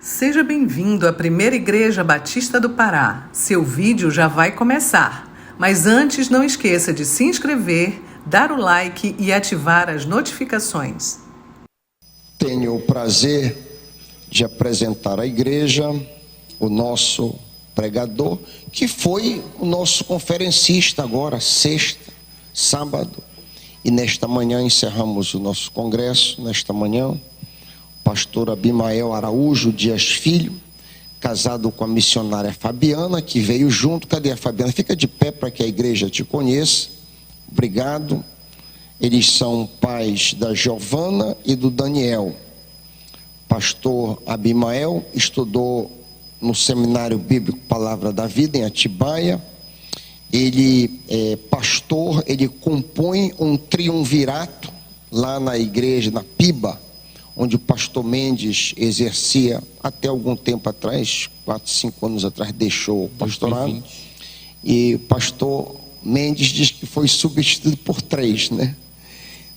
Seja bem-vindo à Primeira Igreja Batista do Pará. Seu vídeo já vai começar. Mas antes, não esqueça de se inscrever, dar o like e ativar as notificações. Tenho o prazer de apresentar à igreja o nosso pregador, que foi o nosso conferencista agora, sexta, sábado. E nesta manhã encerramos o nosso congresso, nesta manhã. Pastor Abimael Araújo Dias Filho, casado com a missionária Fabiana, que veio junto. Cadê a Fabiana? Fica de pé para que a igreja te conheça. Obrigado. Eles são pais da Giovana e do Daniel. Pastor Abimael estudou no Seminário Bíblico Palavra da Vida, em Atibaia. Ele é pastor, ele compõe um triunvirato lá na igreja, na Piba, onde o pastor Mendes exercia até algum tempo atrás, 4, 5 anos atrás, deixou o pastorado. 2020. E o pastor Mendes diz que foi substituído por 3, né?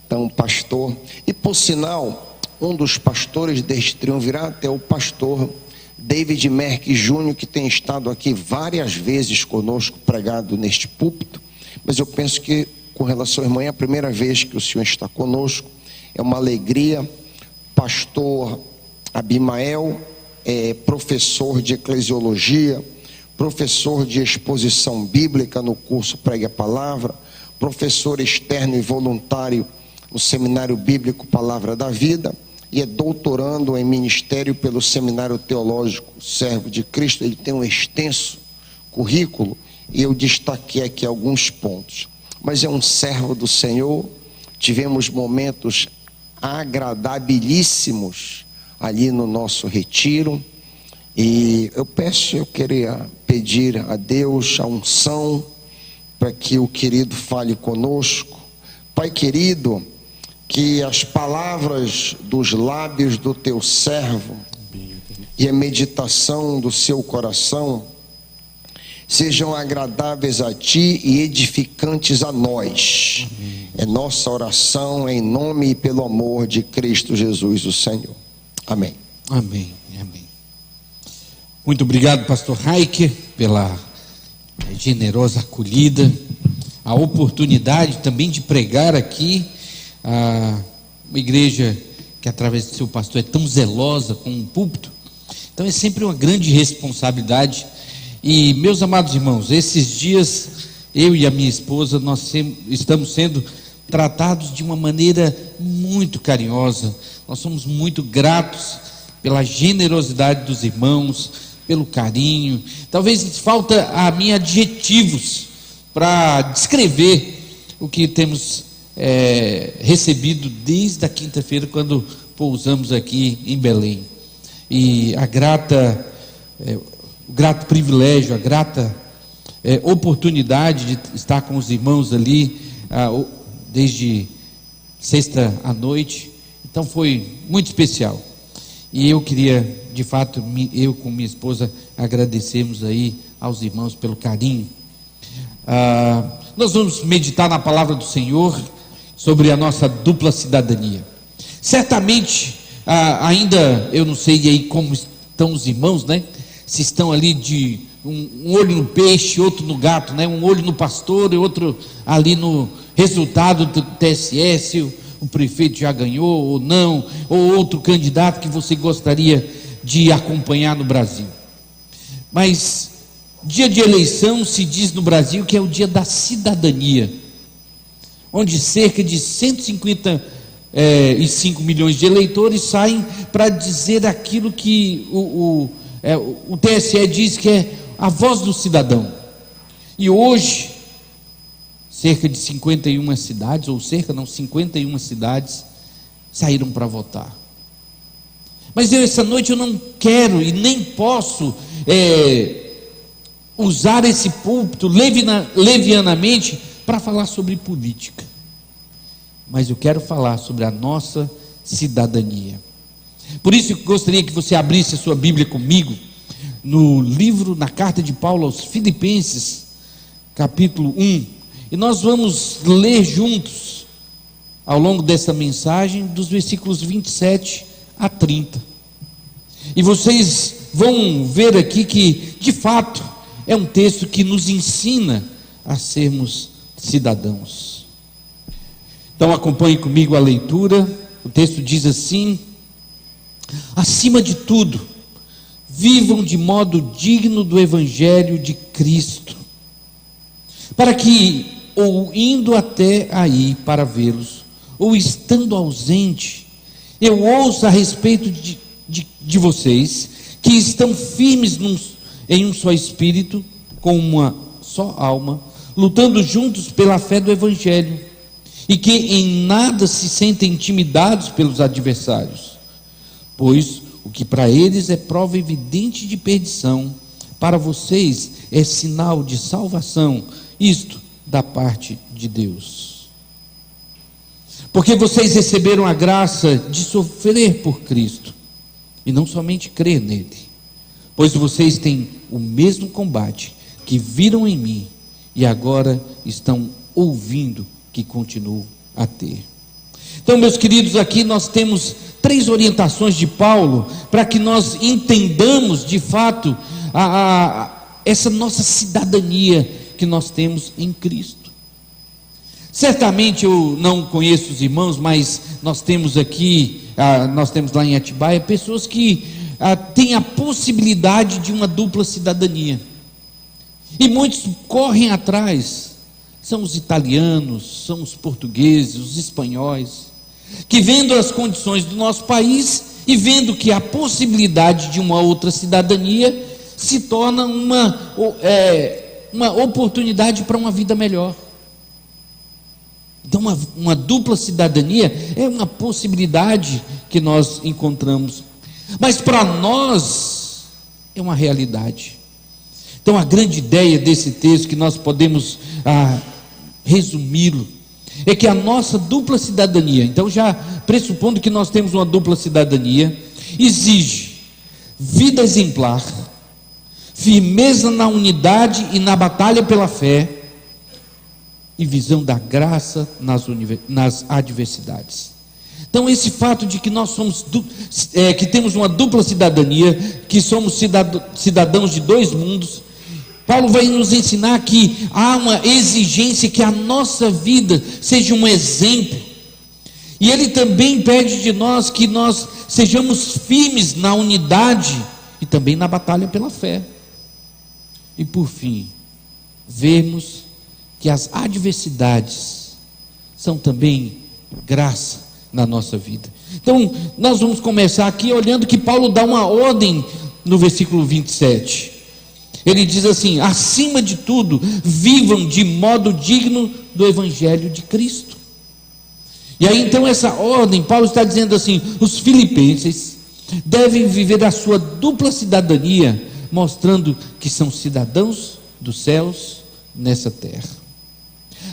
Então, pastor. E por sinal, um dos pastores deste triunvirato é o pastor David Merck Júnior, que tem estado aqui várias vezes conosco, pregado neste púlpito. Mas eu penso que, com relação à irmã, é a primeira vez que o senhor está conosco. É uma alegria. Pastor Abimael é professor de eclesiologia, professor de exposição bíblica no curso Pregue a Palavra, professor externo e voluntário no Seminário Bíblico Palavra da Vida, e é doutorando em ministério pelo Seminário Teológico Servo de Cristo. Ele tem um extenso currículo e eu destaquei aqui alguns pontos. Mas é um servo do Senhor. Tivemos momentos agradabilíssimos ali no nosso retiro, e eu queria pedir a Deus a unção para que o querido fale conosco. Pai querido, que as palavras dos lábios do teu servo e a meditação do seu coração sejam agradáveis a ti e edificantes a nós. Amém. É nossa oração em nome e pelo amor de Cristo Jesus, o Senhor. Amém. Amém. Amém. Muito obrigado, pastor Raik, pela generosa acolhida, a oportunidade também de pregar aqui. Uma igreja que, através do seu pastor, é tão zelosa com o púlpito. Então é sempre uma grande responsabilidade. E, meus amados irmãos, esses dias eu e a minha esposa, nós estamos sendo tratados de uma maneira muito carinhosa. Nós somos muito gratos pela generosidade dos irmãos, pelo carinho. Talvez falta a mim adjetivos para descrever o que temos recebido desde a quinta-feira, quando pousamos aqui em Belém. E o grato privilégio, a grata oportunidade de estar com os irmãos ali desde sexta à noite. Então foi muito especial. E eu queria, de fato, eu com minha esposa, agradecemos aí aos irmãos pelo carinho. Nós vamos meditar na palavra do Senhor sobre a nossa dupla cidadania. Certamente, ainda eu não sei aí como estão os irmãos, né? Se estão ali de um olho no peixe, outro no gato, né? Um olho no pastor e outro ali no resultado do TSE, se o prefeito já ganhou ou não, ou outro candidato que você gostaria de acompanhar no Brasil. Mas dia de eleição se diz no Brasil que é o dia da cidadania, onde cerca de 155 milhões de eleitores saem para dizer aquilo que o TSE diz que é a voz do cidadão. E hoje, cerca de 51 cidades saíram para votar. Mas essa noite eu não quero e nem posso usar esse púlpito levianamente para falar sobre política. Mas eu quero falar sobre a nossa cidadania. Por isso eu gostaria que você abrisse a sua Bíblia comigo na carta de Paulo aos Filipenses, capítulo 1, e nós vamos ler juntos, ao longo dessa mensagem, dos versículos 27 a 30. E vocês vão ver aqui que, de fato, é um texto que nos ensina a sermos cidadãos. Então acompanhe comigo a leitura. O texto diz assim: acima de tudo, vivam de modo digno do Evangelho de Cristo, para que, ou indo até aí para vê-los, ou estando ausente, eu ouço a respeito de vocês, que estão firmes em um só espírito, com uma só alma, lutando juntos pela fé do Evangelho, e que em nada se sentem intimidados pelos adversários, pois o que para eles é prova evidente de perdição, para vocês é sinal de salvação, isto da parte de Deus. Porque vocês receberam a graça de sofrer por Cristo, e não somente crer nele, pois vocês têm o mesmo combate que viram em mim, e agora estão ouvindo que continuo a ter. Então, meus queridos, aqui nós temos 3 orientações de Paulo, para que nós entendamos de fato essa nossa cidadania que nós temos em Cristo. Certamente eu não conheço os irmãos, mas nós temos aqui, nós temos lá em Atibaia, pessoas que têm a possibilidade de uma dupla cidadania, e muitos correm atrás. São os italianos, são os portugueses, os espanhóis, que vendo as condições do nosso país e vendo que a possibilidade de uma outra cidadania se torna uma oportunidade para uma vida melhor. Então uma dupla cidadania é uma possibilidade que nós encontramos, mas para nós é uma realidade. Então a grande ideia desse texto, que nós podemos resumi-lo, é que a nossa dupla cidadania, então já pressupondo que nós temos uma dupla cidadania, exige vida exemplar, firmeza na unidade e na batalha pela fé, e visão da graça nas adversidades. Então esse fato de que nós somos que temos uma dupla cidadania, que somos cidadãos de 2 mundos, Paulo vai nos ensinar que há uma exigência que a nossa vida seja um exemplo, e ele também pede de nós que nós sejamos firmes na unidade e também na batalha pela fé. E por fim, vemos que as adversidades são também graça na nossa vida. Então nós vamos começar aqui olhando que Paulo dá uma ordem no versículo 27. Ele diz assim: acima de tudo, vivam de modo digno do Evangelho de Cristo. E aí então essa ordem, Paulo está dizendo assim: os filipenses devem viver a sua dupla cidadania, mostrando que são cidadãos dos céus nessa terra.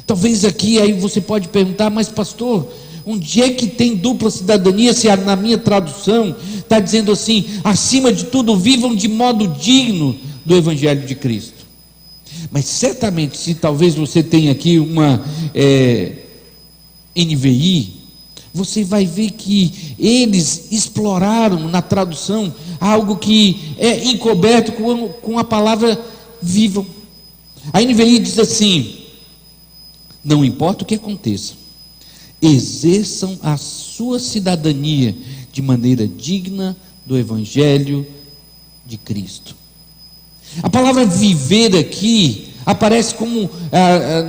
Talvez aqui aí você pode perguntar: mas pastor, onde é que tem dupla cidadania, se na minha tradução está dizendo assim: acima de tudo, vivam de modo digno do Evangelho de Cristo? Mas certamente, se talvez você tenha aqui uma NVI, você vai ver que eles exploraram na tradução algo que é encoberto com a palavra vivam. A NVI diz assim: não importa o que aconteça, exerçam a sua cidadania de maneira digna do Evangelho de Cristo. A palavra viver aqui aparece como,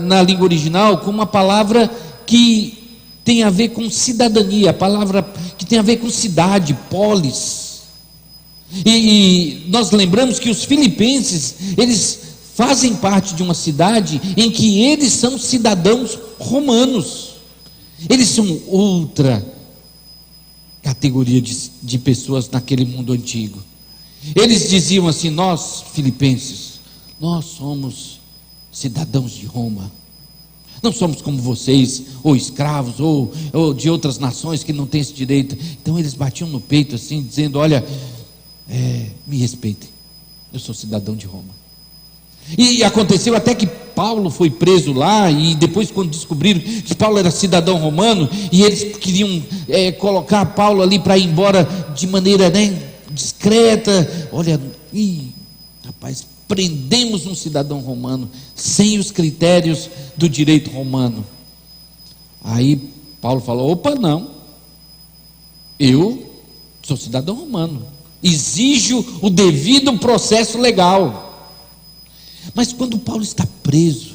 na língua original, como uma palavra que tem a ver com cidadania, a palavra que tem a ver com cidade, polis. E nós lembramos que os filipenses, eles fazem parte de uma cidade em que eles são cidadãos romanos. Eles são outra categoria de pessoas naquele mundo antigo. Eles diziam assim: nós filipenses, nós somos cidadãos de Roma, não somos como vocês, ou escravos, ou de outras nações que não têm esse direito. Então eles batiam no peito assim, dizendo: olha, me respeitem, eu sou cidadão de Roma. E aconteceu até que Paulo foi preso lá, e depois, quando descobriram que Paulo era cidadão romano, e eles queriam colocar Paulo ali para ir embora de maneira discreta. Olha, rapaz, prendemos um cidadão romano sem os critérios do direito romano. Aí Paulo falou: opa, não, eu sou cidadão romano, exijo o devido processo legal. Mas quando Paulo está preso,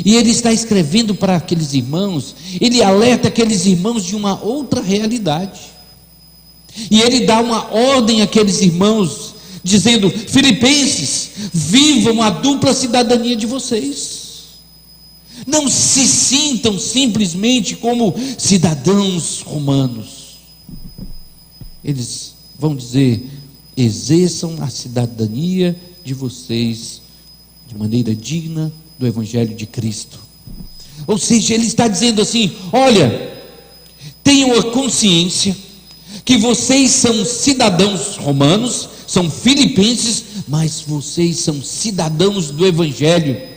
e ele está escrevendo para aqueles irmãos, ele alerta aqueles irmãos de uma outra realidade, e ele dá uma ordem àqueles irmãos, dizendo: Filipenses, vivam a dupla cidadania de vocês. Não se sintam simplesmente como cidadãos romanos. Eles vão dizer: exerçam a cidadania de vocês de maneira digna do Evangelho de Cristo. Ou seja, ele está dizendo assim: olha, tenham a consciência que vocês são cidadãos romanos, são filipenses, mas vocês são cidadãos do Evangelho.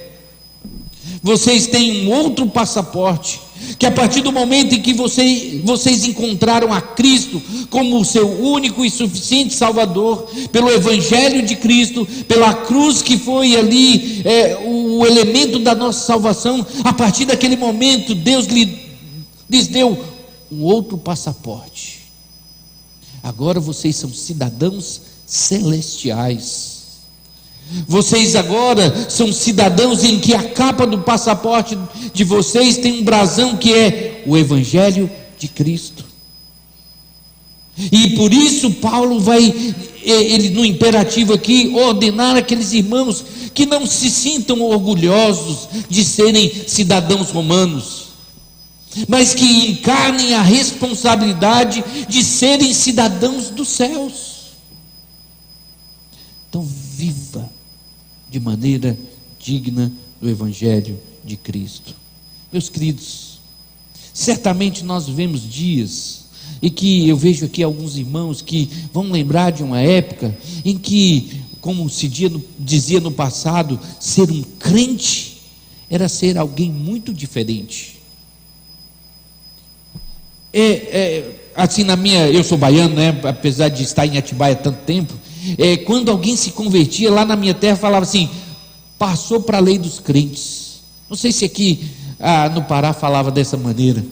Vocês têm um outro passaporte, que a partir do momento em que vocês encontraram a Cristo como o seu único e suficiente Salvador, pelo Evangelho de Cristo, pela cruz que foi ali o elemento da nossa salvação, a partir daquele momento Deus lhes deu um outro passaporte. Agora vocês são cidadãos celestiais. Vocês agora são cidadãos em que a capa do passaporte de vocês tem um brasão que é o Evangelho de Cristo. E por isso Paulo vai, ele no imperativo aqui, ordenar aqueles irmãos que não se sintam orgulhosos de serem cidadãos romanos, mas que encarnem a responsabilidade de serem cidadãos dos céus. Então viva de maneira digna do Evangelho de Cristo. Meus queridos, certamente nós vivemos dias e que eu vejo aqui alguns irmãos que vão lembrar de uma época em que, como se dizia no passado, ser um crente era ser alguém muito diferente. Assim, eu sou baiano, né? Apesar de estar em Atibaia há tanto tempo, quando alguém se convertia lá na minha terra, falava assim: passou para a lei dos crentes. Não sei se aqui no Pará falava dessa maneira.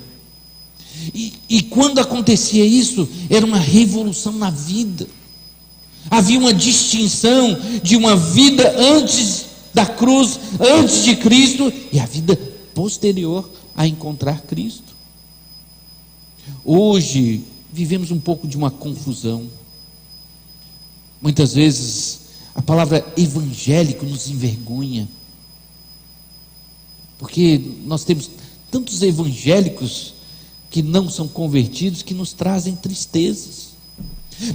E quando acontecia isso, era uma revolução na vida. Havia uma distinção de uma vida antes da cruz, antes de Cristo, e a vida posterior a encontrar Cristo. Hoje vivemos um pouco de uma confusão. Muitas vezes a palavra evangélico nos envergonha, porque nós temos tantos evangélicos que não são convertidos, que nos trazem tristezas.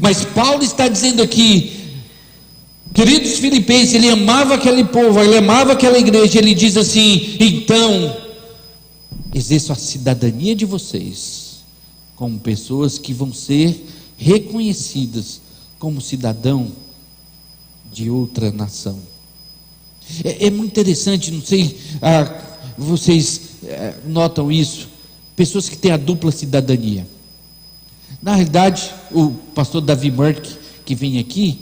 Mas Paulo está dizendo aqui, queridos filipenses, ele amava aquele povo, ele amava aquela igreja. Ele diz assim: então exerço a cidadania de vocês como pessoas que vão ser reconhecidas como cidadão de outra nação. É muito interessante, não sei, vocês notam isso, pessoas que têm a dupla cidadania. Na realidade, o pastor Davi Merck, que vem aqui,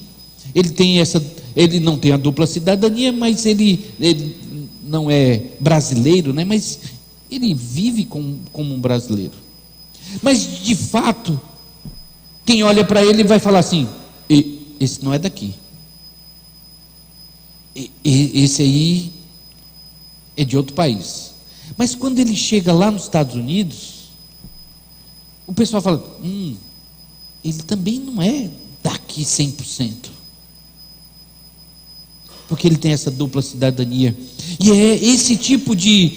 ele não tem a dupla cidadania, mas ele não é brasileiro, né? Mas ele vive como um brasileiro. Mas de fato, quem olha para ele vai falar assim: esse não é daqui, esse aí é de outro país. Mas quando ele chega lá nos Estados Unidos, o pessoal fala: ele também não é daqui 100%, porque ele tem essa dupla cidadania. E é esse tipo de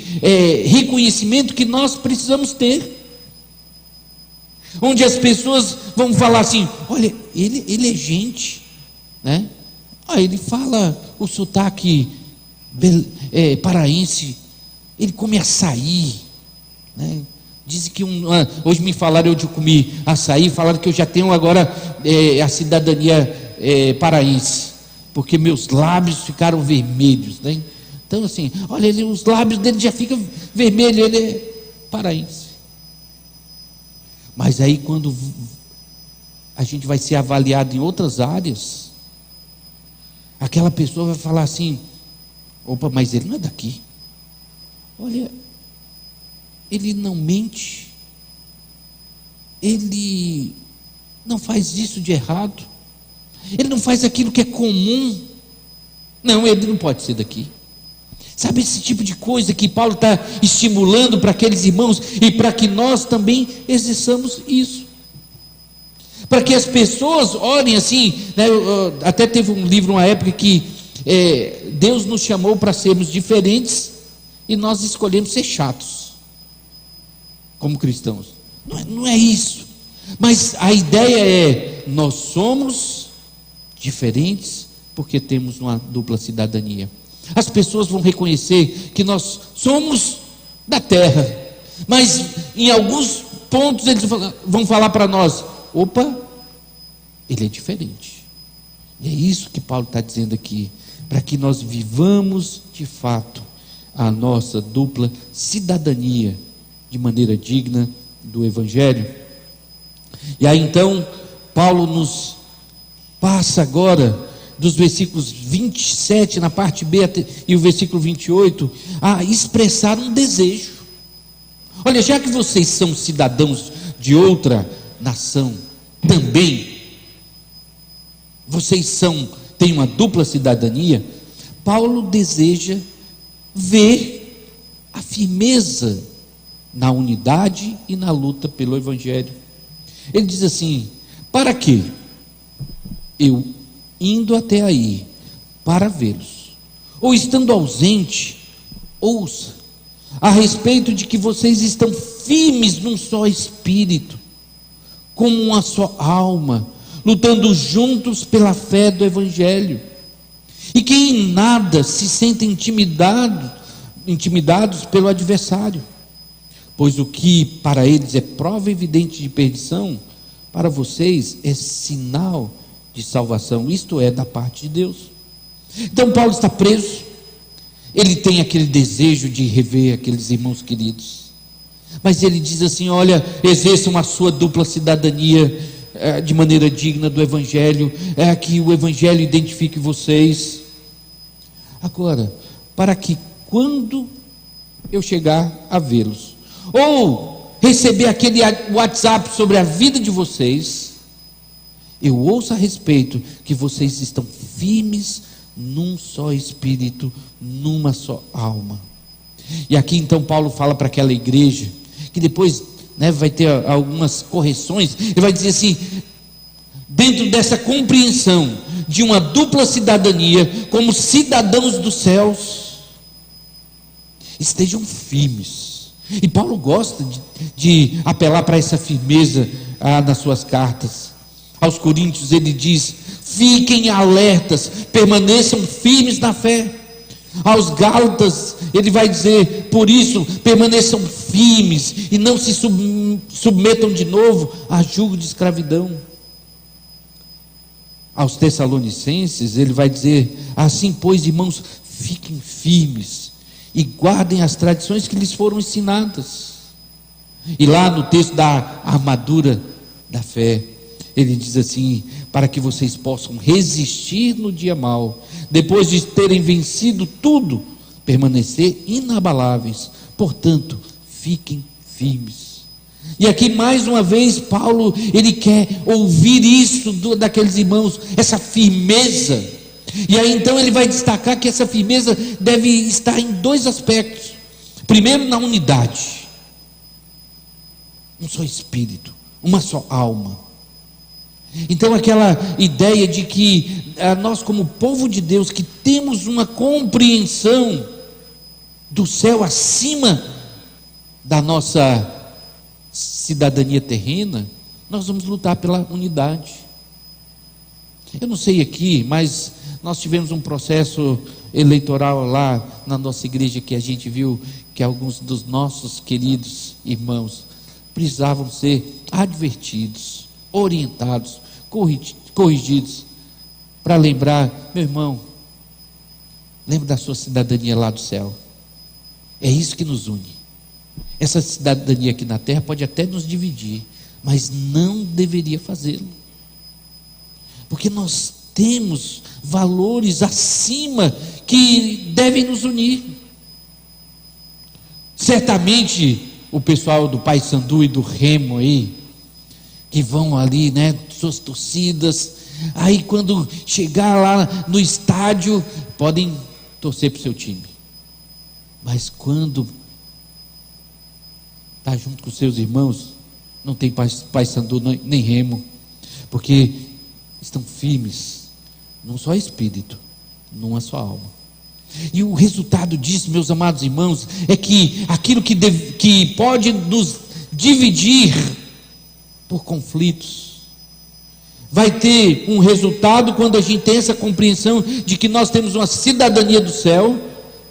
reconhecimento que nós precisamos ter, onde as pessoas vão falar assim: olha, ele é gente, né? Ele fala o sotaque paraense, ele come açaí, né? Dizem que hoje me falaram, eu comi açaí, falaram que eu já tenho agora a cidadania paraense, porque meus lábios ficaram vermelhos, né? Então assim, olha, os lábios dele já ficam vermelhos, ele é paraense. Mas aí quando a gente vai ser avaliado em outras áreas, aquela pessoa vai falar assim: opa, mas ele não é daqui. Olha, ele não mente, ele não faz isso de errado, ele não faz aquilo que é comum. Não, ele não pode ser daqui. Sabe, esse tipo de coisa que Paulo está estimulando para aqueles irmãos, e para que nós também exerçamos isso, para que as pessoas olhem assim, né? Até teve um livro, uma época que Deus nos chamou para sermos diferentes, e nós escolhemos ser chatos como cristãos. Não é isso, mas a ideia é: nós somos diferentes porque temos uma dupla cidadania. As pessoas vão reconhecer que nós somos da terra, mas em alguns pontos eles vão falar para nós: opa, ele é diferente. E é isso que Paulo está dizendo aqui, para que nós vivamos de fato a nossa dupla cidadania de maneira digna do Evangelho. E aí então Paulo nos passa agora, dos versículos 27 na parte B e o versículo 28, a expressar um desejo. Olha, já que vocês são cidadãos de outra nação também, vocês têm uma dupla cidadania, Paulo deseja ver a firmeza na unidade e na luta pelo Evangelho. Ele diz assim: para que eu, indo até aí para vê-los, ou estando ausente, ouça a respeito de que vocês estão firmes num só espírito, como uma só alma, lutando juntos pela fé do Evangelho, e que em nada se sentem intimidados pelo adversário, pois o que para eles é prova evidente de perdição, para vocês é sinal de salvação, isto é, da parte de Deus. Então Paulo está preso, ele tem aquele desejo de rever aqueles irmãos queridos, mas ele diz assim: olha, exerçam a sua dupla cidadania de maneira digna do Evangelho, que o Evangelho identifique vocês. Agora, para que quando eu chegar a vê-los, ou receber aquele WhatsApp sobre a vida de vocês, eu ouço a respeito que vocês estão firmes num só espírito, numa só alma. E aqui então Paulo fala para aquela igreja, que depois vai ter algumas correções. Ele vai dizer assim: dentro dessa compreensão de uma dupla cidadania, como cidadãos dos céus, estejam firmes. E Paulo gosta de apelar para essa firmeza nas suas cartas. Aos Coríntios ele diz: fiquem alertas, permaneçam firmes na fé. Aos Gálatas ele vai dizer: por isso permaneçam firmes e não se submetam de novo a jugo de escravidão. Aos Tessalonicenses ele vai dizer: assim pois, irmãos, fiquem firmes e guardem as tradições que lhes foram ensinadas. E lá no texto da armadura da fé, ele diz assim: para que vocês possam resistir no dia mau, depois de terem vencido tudo, permanecer inabaláveis. Portanto, fiquem firmes. E aqui mais uma vez Paulo, ele quer ouvir isso daqueles irmãos, essa firmeza. E aí então ele vai destacar que essa firmeza deve estar em dois aspectos. Primeiro, na unidade, um só espírito, uma só alma. Então aquela ideia de que nós, como povo de Deus, que temos uma compreensão do céu acima da nossa cidadania terrena, nós vamos lutar pela unidade. Eu não sei aqui, mas nós tivemos um processo eleitoral lá na nossa igreja, que a gente viu que alguns dos nossos queridos irmãos precisavam ser advertidos, orientados, corrigidos, para lembrar: meu irmão, lembre da sua cidadania lá do céu. É isso que nos une. Essa cidadania aqui na terra pode até nos dividir, mas não deveria fazê-lo. porque nós temos valores acima que devem nos unir. Certamente o pessoal do Paysandu e do Remo aí, que vão ali, né, suas torcidas, aí quando chegar lá no estádio, podem torcer para o seu time, mas quando está junto com seus irmãos, não tem Paysandu nem Remo, porque estão firmes num só espírito, numa só alma. E o resultado disso, meus amados irmãos, é que aquilo que pode nos dividir por conflitos, vai ter um resultado quando a gente tem essa compreensão de que nós temos uma cidadania do céu,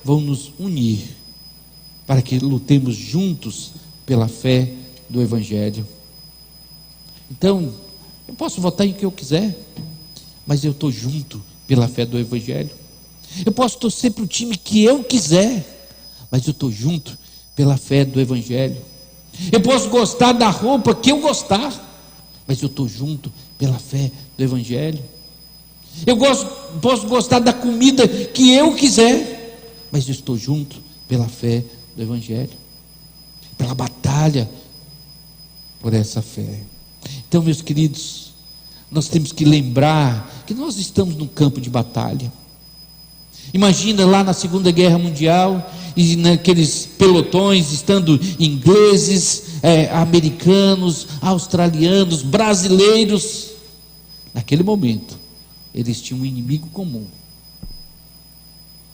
vão nos unir para que lutemos juntos pela fé do Evangelho. Então, eu posso votar em que eu quiser, mas eu estou junto pela fé do Evangelho. Eu posso torcer para o time que eu quiser, mas eu estou junto pela fé do Evangelho. Eu posso gostar da roupa que eu gostar, mas eu estou junto pela fé do Evangelho. Posso gostar da comida que eu quiser, mas eu estou junto pela fé do Evangelho, pela batalha por essa fé. Então, meus queridos, nós temos que lembrar que nós estamos num campo de batalha. Imagina lá na Segunda Guerra Mundial, e naqueles pelotões, estando ingleses, americanos, australianos, brasileiros. Naquele momento, eles tinham um inimigo comum.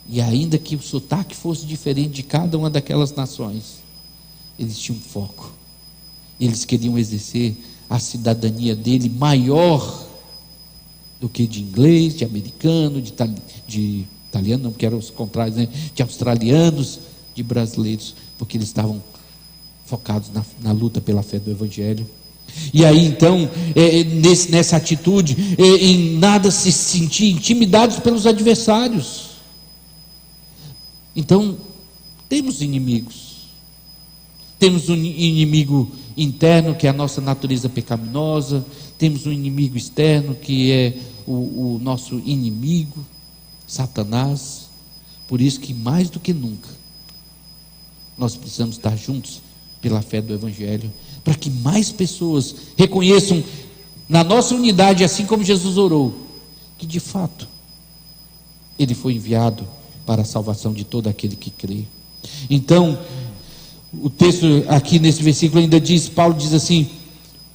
E ainda que o sotaque fosse diferente de cada uma daquelas nações, eles tinham foco. Eles queriam exercer a cidadania dele maior do que de inglês, de americano, de italiano, não quero os contrários, né? De australianos, de brasileiros, porque eles estavam focados na luta pela fé do Evangelho. E aí então, nessa atitude, em nada se sentir intimidados pelos adversários. Então, temos inimigos. Temos um inimigo interno, que é a nossa natureza pecaminosa. Temos um inimigo externo, que é o nosso inimigo, Satanás. Por isso que mais do que nunca nós precisamos estar juntos pela fé do Evangelho, para que mais pessoas reconheçam na nossa unidade, assim como Jesus orou, que de fato Ele foi enviado para a salvação de todo aquele que crê. Então, o texto aqui nesse versículo ainda diz, Paulo diz assim: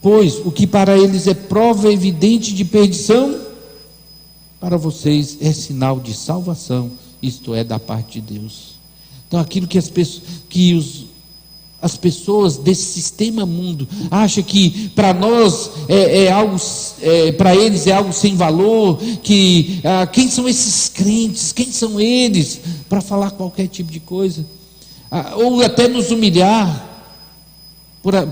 pois o que para eles é prova evidente de perdição, para vocês é sinal de salvação, isto é, da parte de Deus. Então, aquilo que as pessoas desse sistema mundo acham que para nós é algo, para eles é algo sem valor, que quem são esses crentes, quem são eles para falar qualquer tipo de coisa, ou até nos humilhar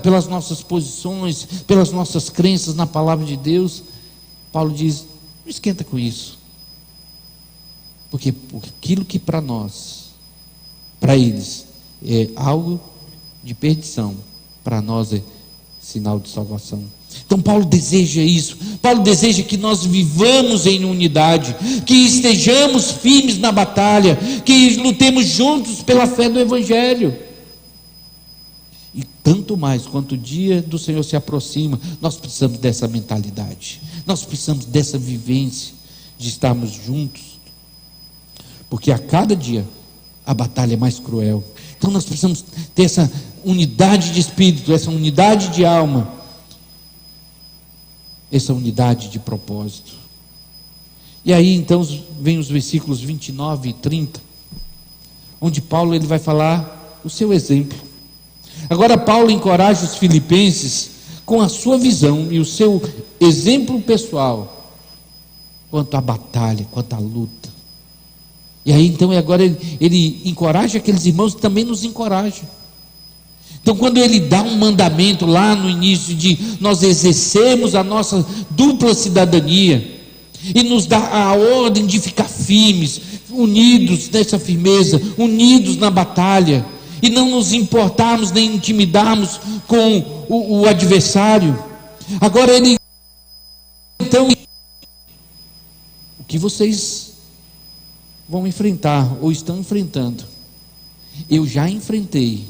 pelas nossas posições, pelas nossas crenças na palavra de Deus. Paulo diz: não esquenta com isso, porque aquilo que para nós, para eles é algo de perdição, para nós é sinal de salvação. Então Paulo deseja isso. Paulo deseja que nós vivamos em unidade, que estejamos firmes na batalha, que lutemos juntos pela fé do Evangelho. E tanto mais quanto o dia do Senhor se aproxima, nós precisamos dessa mentalidade, nós precisamos dessa vivência de estarmos juntos, porque a cada dia a batalha é mais cruel. Então nós precisamos ter essa unidade de espírito, essa unidade de alma, essa unidade de propósito. E aí então vem os versículos 29 e 30, onde Paulo ele vai falar o seu exemplo. Agora Paulo encoraja os filipenses com a sua visão e o seu exemplo pessoal quanto à batalha, quanto à luta. E aí então agora ele encoraja aqueles irmãos que também nos encorajam. Então quando ele dá um mandamento lá no início de nós exercermos a nossa dupla cidadania, e nos dá a ordem de ficar firmes, unidos nessa firmeza, unidos na batalha, e não nos importarmos nem intimidarmos com o adversário. Agora ele então o que vocês vão enfrentar ou estão enfrentando, eu já enfrentei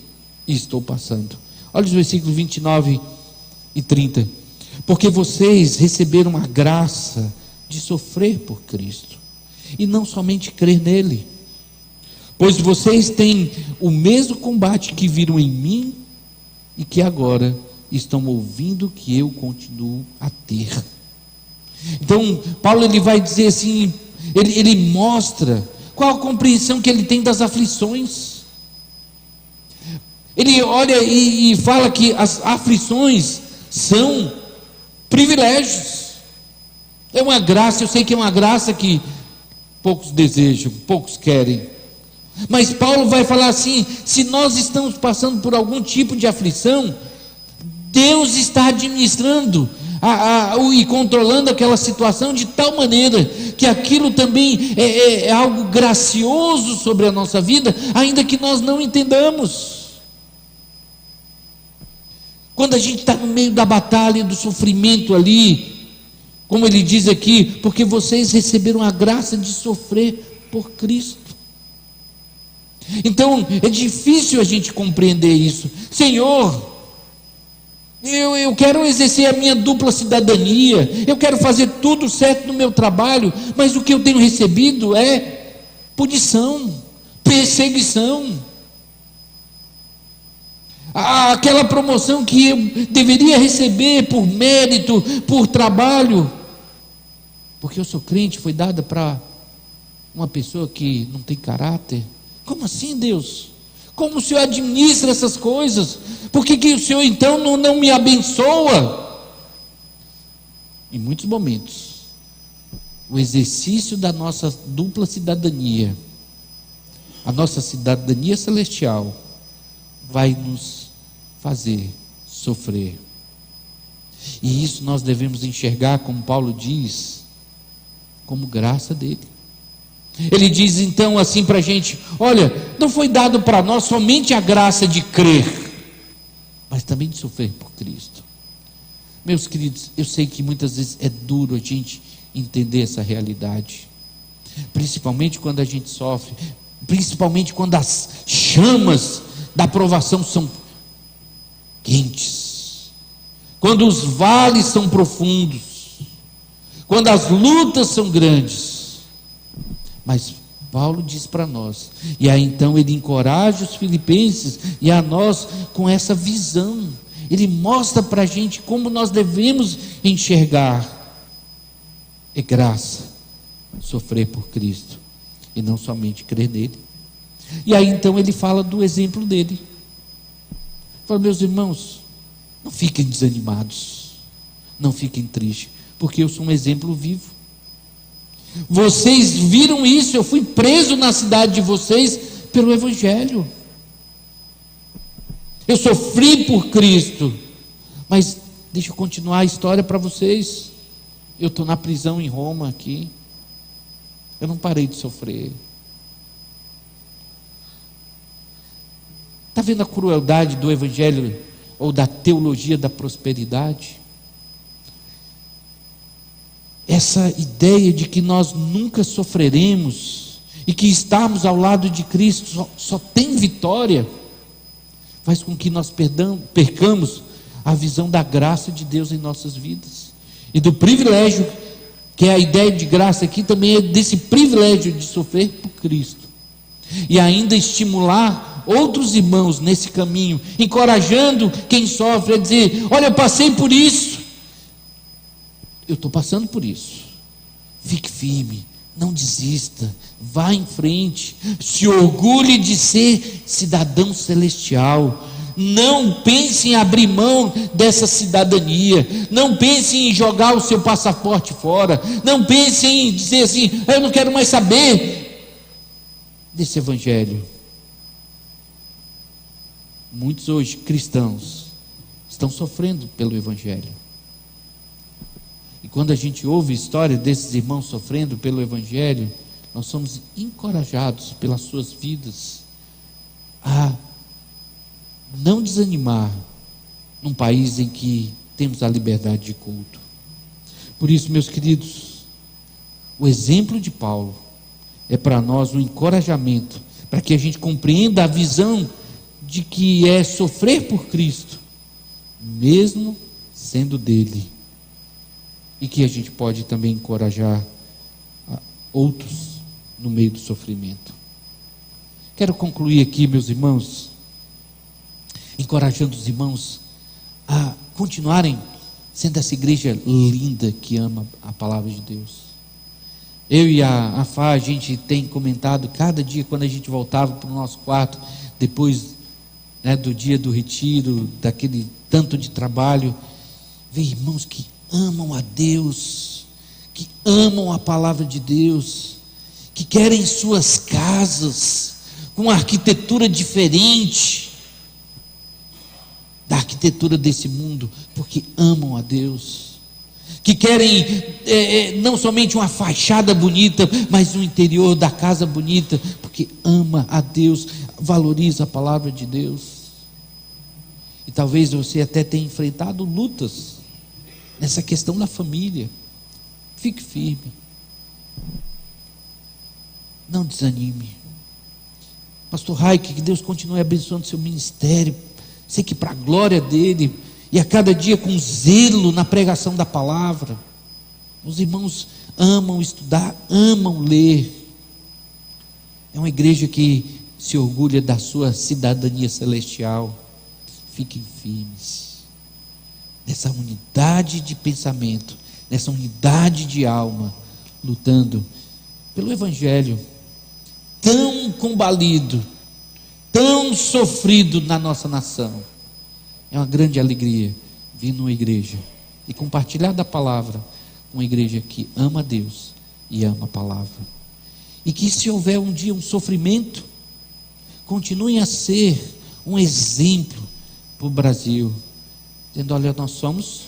e estou passando. Olha os versículos 29 e 30. Porque vocês receberam a graça de sofrer por Cristo, e não somente crer nele. Pois vocês têm o mesmo combate que viram em mim e que agora estão ouvindo que eu continuo a ter. Então, Paulo ele vai dizer assim, ele mostra qual a compreensão que ele tem das aflições. Ele olha e fala que as aflições são privilégios. É uma graça, eu sei que é uma graça que poucos desejam, poucos querem. Mas Paulo vai falar assim: se nós estamos passando por algum tipo de aflição, Deus está administrando e controlando aquela situação de tal maneira que aquilo também é algo gracioso sobre a nossa vida, ainda que nós não entendamos. Quando a gente está no meio da batalha, do sofrimento ali, como ele diz aqui, porque vocês receberam a graça de sofrer por Cristo. Então é difícil a gente compreender isso. Senhor, eu quero exercer a minha dupla cidadania, eu quero fazer tudo certo no meu trabalho, mas o que eu tenho recebido é punição, perseguição. Aquela promoção que eu deveria receber por mérito, por trabalho, porque eu sou crente, foi dada para uma pessoa que não tem caráter. Como assim, Deus? Como o Senhor administra essas coisas? Por que o Senhor então não me abençoa? Em muitos momentos, o exercício da nossa dupla cidadania, a nossa cidadania celestial, vai nos fazer sofrer. E isso nós devemos enxergar, como Paulo diz, como graça dele. Ele diz então assim para a gente: olha, não foi dado para nós somente a graça de crer, mas também de sofrer por Cristo. Meus queridos, eu sei que muitas vezes é duro a gente entender essa realidade, principalmente quando a gente sofre, principalmente quando as chamas da provação são quentes, quando os vales são profundos, quando as lutas são grandes. Mas Paulo diz para nós, e aí então ele encoraja os filipenses e a nós com essa visão. Ele mostra para a gente como nós devemos enxergar. É graça sofrer por Cristo e não somente crer nele. E aí então ele fala do exemplo dele. Fala: meus irmãos, não fiquem desanimados, não fiquem tristes, porque eu sou um exemplo vivo. Vocês viram isso, eu fui preso na cidade de vocês pelo Evangelho. Eu sofri por Cristo, mas deixa eu continuar a história para vocês. Eu estou na prisão em Roma aqui, eu não parei de sofrer. Está vendo a crueldade do Evangelho ou da teologia da prosperidade? Essa ideia de que nós nunca sofreremos e que estarmos ao lado de Cristo só tem vitória, faz com que nós percamos a visão da graça de Deus em nossas vidas e do privilégio, que é a ideia de graça aqui também é desse privilégio de sofrer por Cristo e ainda estimular outros irmãos nesse caminho, encorajando quem sofre a dizer: olha, eu passei por isso, eu estou passando por isso, fique firme, não desista, vá em frente, se orgulhe de ser cidadão celestial, não pense em abrir mão dessa cidadania, não pense em jogar o seu passaporte fora, não pense em dizer assim: eu não quero mais saber desse Evangelho. Muitos hoje cristãos estão sofrendo pelo Evangelho. E quando a gente ouve a história desses irmãos sofrendo pelo Evangelho, nós somos encorajados pelas suas vidas a não desanimar num país em que temos a liberdade de culto. Por isso, meus queridos, O exemplo de Paulo é para nós um encorajamento, para que a gente compreenda a visão de que é sofrer por Cristo, mesmo sendo dele, e que a gente pode também encorajar outros no meio do sofrimento. Quero concluir aqui, meus irmãos, encorajando os irmãos a continuarem sendo essa igreja linda que ama a palavra de Deus. Eu e a Fá, a gente tem comentado cada dia quando a gente voltava para o nosso quarto, depois do dia do retiro, daquele tanto de trabalho, ver irmãos que amam a Deus, que amam a palavra de Deus, que querem suas casas com uma arquitetura diferente da arquitetura desse mundo, porque amam a Deus, que querem não somente uma fachada bonita, mas um interior da casa bonita, porque ama a Deus, valoriza a palavra de Deus. E talvez você até tenha enfrentado lutas nessa questão da família. Fique firme, não desanime. Pastor Raik, que Deus continue abençoando seu ministério, sei que para a glória dele, e a cada dia com zelo na pregação da palavra. Os irmãos amam estudar, amam ler. É uma igreja que se orgulha da sua cidadania celestial. Fiquem firmes nessa unidade de pensamento, nessa unidade de alma, lutando pelo Evangelho tão combalido, tão sofrido na nossa nação. É uma grande alegria vir numa igreja e compartilhar da palavra, uma igreja que ama a Deus e ama a palavra, e que se houver um dia um sofrimento, continuem a ser um exemplo para o Brasil, dizendo: olha, nós somos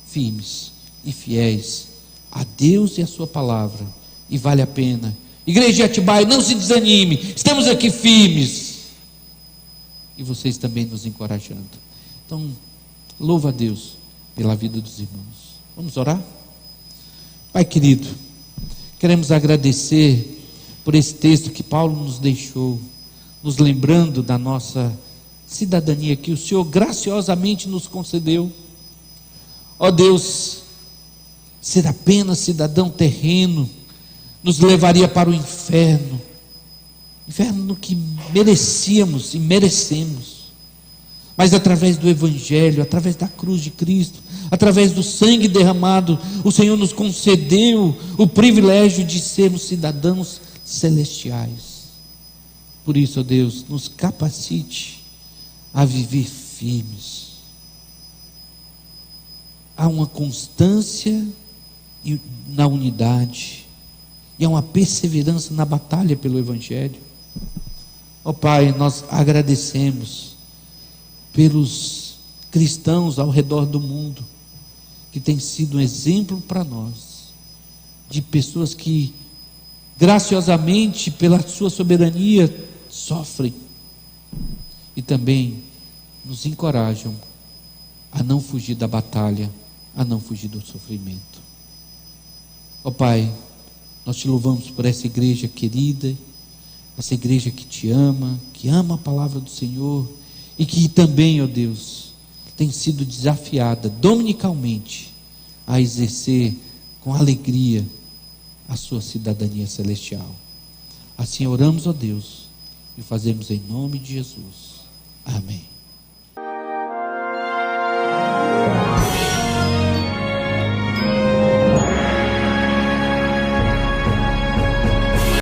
firmes e fiéis a Deus e a sua palavra, e vale a pena. Igreja de Atibaia, não se desanime, estamos aqui firmes, e vocês também nos encorajando. Então, louva a Deus pela vida dos irmãos. Vamos orar? Pai querido, queremos agradecer por esse texto que Paulo nos deixou, nos lembrando da nossa cidadania que o Senhor graciosamente nos concedeu. Ó Deus, ser apenas cidadão terreno nos levaria para o inferno, inferno que merecíamos e merecemos. Mas através do Evangelho, através da cruz de Cristo, através do sangue derramado, o Senhor nos concedeu o privilégio de sermos cidadãos celestiais. Por isso, ó Deus, nos capacite a viver firmes. Há uma constância na unidade, e há uma perseverança na batalha pelo Evangelho. Ó Pai, nós agradecemos pelos cristãos ao redor do mundo, que tem sido um exemplo para nós, de pessoas que graciosamente, pela sua soberania, sofrem, e também nos encorajam a não fugir da batalha, a não fugir do sofrimento. Ó Pai, nós te louvamos por essa igreja querida, essa igreja que te ama, que ama a palavra do Senhor, e que também, ó Deus, tem sido desafiada dominicalmente a exercer com alegria a sua cidadania celestial. Assim oramos, ó Deus, e fazemos em nome de Jesus. Amém.